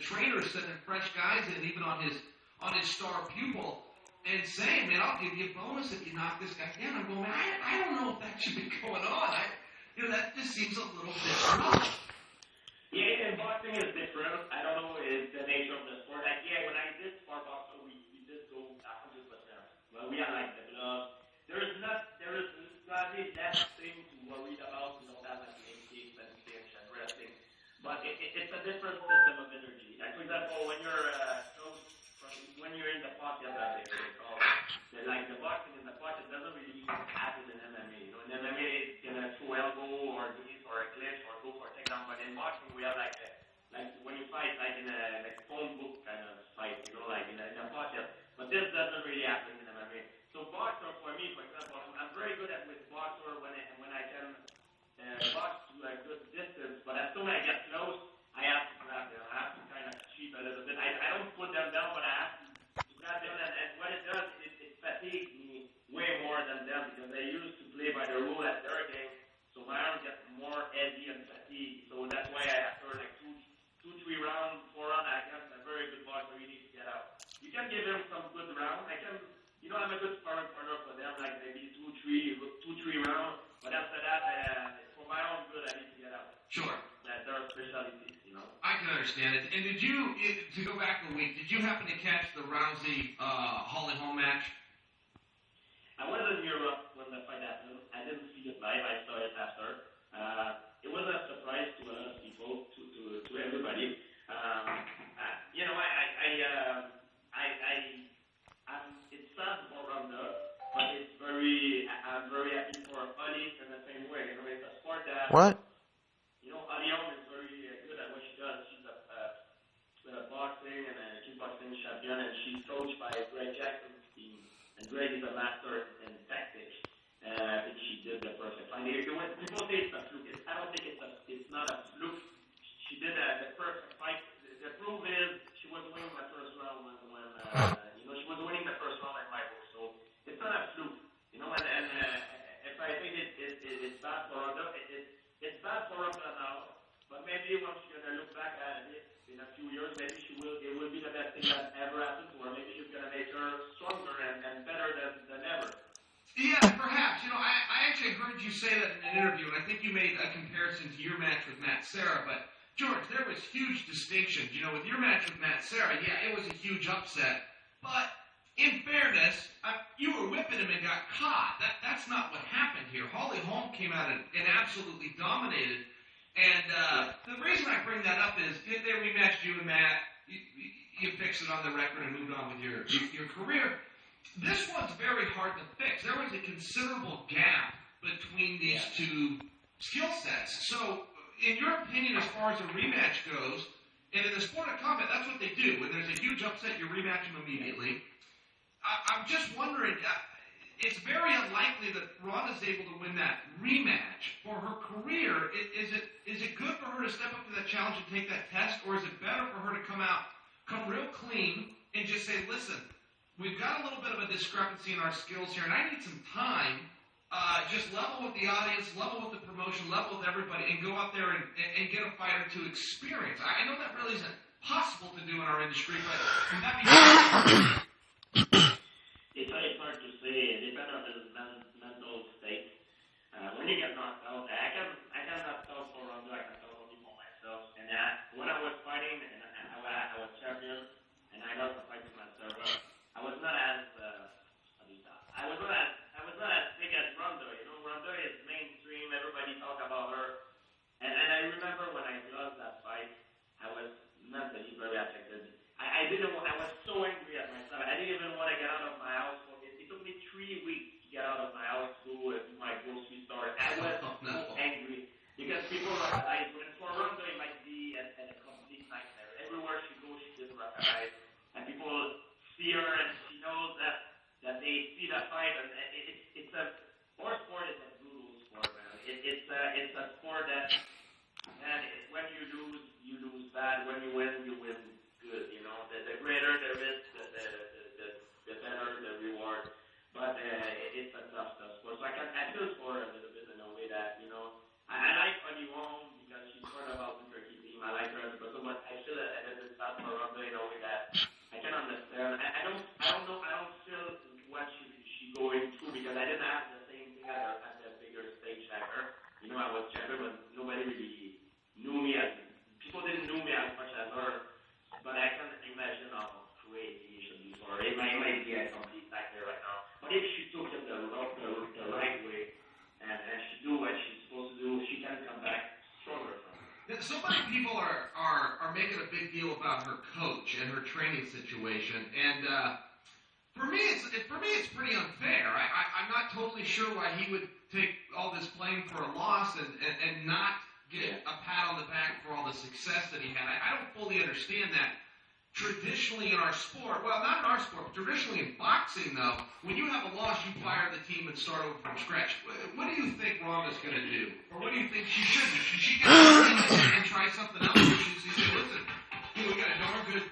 trainer sending fresh guys in, even on his star pupil, and saying, man, I'll give you a bonus if you knock this guy down. I'm going, man, I don't know if that should be going on. That just seems a little bit rough. Yeah, and boxing is different. I don't know the nature of the sport. Like, yeah, when I did spar boxing, we did go 100%. Well, we are like the gloves. There is not really that thing to worry about. We don't have like instincts and wrestling. But it's a different system of energy. Like, for example, when you're in the pocket, like they call it, like the boxing in the pocket doesn't really happen in MMA. You know, in MMA, it's gonna throw elbow or knees or a clinch or go for a takedown. But in boxing, we have like when you fight like in a phone book kind of fight, you know, like in a pocket. But this doesn't really happen in MMA. So boxer, for me, for example, I'm very good with boxer when I can box to a good distance. But as soon as I get close, I have to grab them. I have to kind of cheat a little bit. I don't put them down, but I have to grab them. And what it does, it fatigues me way more than them because they used to play by the rule at their game. So my arms get more heavy and fatigued. So that's why after like 2, 3 rounds, 4 rounds, I guess a very good boxer, you need to get out. You can give him some good rounds. I'm a good sparring partner for them, like maybe 2, 3 rounds. But after that, for my own good, I need to get out. Sure. That there are specialties, you know. I can understand it. And to go back a week, did you happen to catch the Rousey Holly Holm match? I was in Europe when the fight happened. I didn't see it live. I saw it after. It was a surprise to a lot of people, to everybody. It's sad for Ronda, but I'm very happy for Holly in the same way. You know, it's a sport that. What? You know, Holly Holm is very good at what she does. She's a boxing and a kickboxing champion, and she's coached by Greg Jackson's team. And Greg is a master in tactics. I think she did the perfect fight. People say it's a fluke. I don't think it's not a fluke. She did the perfect fight. The proof is she was winning the first round when she was winning the first round at my book. So it's not a fluke, you know. And if I think it's bad for Ronda, it's bad for Ronda now. But maybe once she's gonna look back at it in a few years, maybe it will be the best thing that ever happened to her. Maybe she's gonna make her stronger and better than ever. Yeah, perhaps. I actually heard you say that in an interview, and I think you made a comparison to your match with Matt Serra. But, George, there was huge distinctions. With your match with Matt Serra, yeah, it was a huge upset. But, in fairness, you were whipping him and got caught. That's not what happened here. Holly Holm came out and absolutely dominated. And the reason I bring that up is if they rematched you and Matt, you fixed it on the record and moved on with your career. This one's very hard to fix. There was a considerable gap between these two skill sets. So, in your opinion, as far as a rematch goes, and in the sport of combat, that's what they do. When there's a huge upset, you rematch them immediately. I'm just wondering, it's very unlikely that Ronda's able to win that rematch. For her career, is it good for her to step up to that challenge and take that test, or is it better for her to come real clean and just say, listen, we've got a little bit of a discrepancy in our skills here, and I need some time. Just level with the audience, level with the promotion, level with everybody, and go out there and get a fighter to experience. I know that really isn't possible to do in our industry, but would that be It's hard to say. It depends on his mental state. When you get knocked out, I can knock out for Ronda, I can knock only for myself. And when I was fighting, and I was champion, and I lost the fight to my server, I was not as big as Ronda. You know, Ronda is mainstream. Everybody talk about her. And I remember when I lost that fight, I was mentally very affected. I was so angry at myself. I didn't even want to get out of my house. It took me 3 weeks to get out of my house to do my grocery store. I was so angry because people recognize when for Ronda it might be a complete nightmare. Everywhere she goes, she doesn't recognize, and people see her and she knows that they see that fight. And our sport is a brutal sport, man. It's a sport that, man, when you lose bad. When you win good. You know, the greater the risk, the better the reward. But it's a tough sport. So I feel for her a little bit in a way that, you know, I like Honey Wong because she's part of our Turkey team. I like her because of what I feel a little bit bad making a big deal about her coach and her training situation, and for me, it's pretty unfair. I'm not totally sure why he would take all this blame for a loss and not get a pat on the back for all the success that he had. I don't fully understand that. Traditionally in our sport, well, not in our sport, but traditionally in boxing, though, when you have a loss, you fire the team and start over from scratch. What do you think Ronda's going to do? Or what do you think she should do? Should she get and try something else? Or should she say, listen, we got a darn good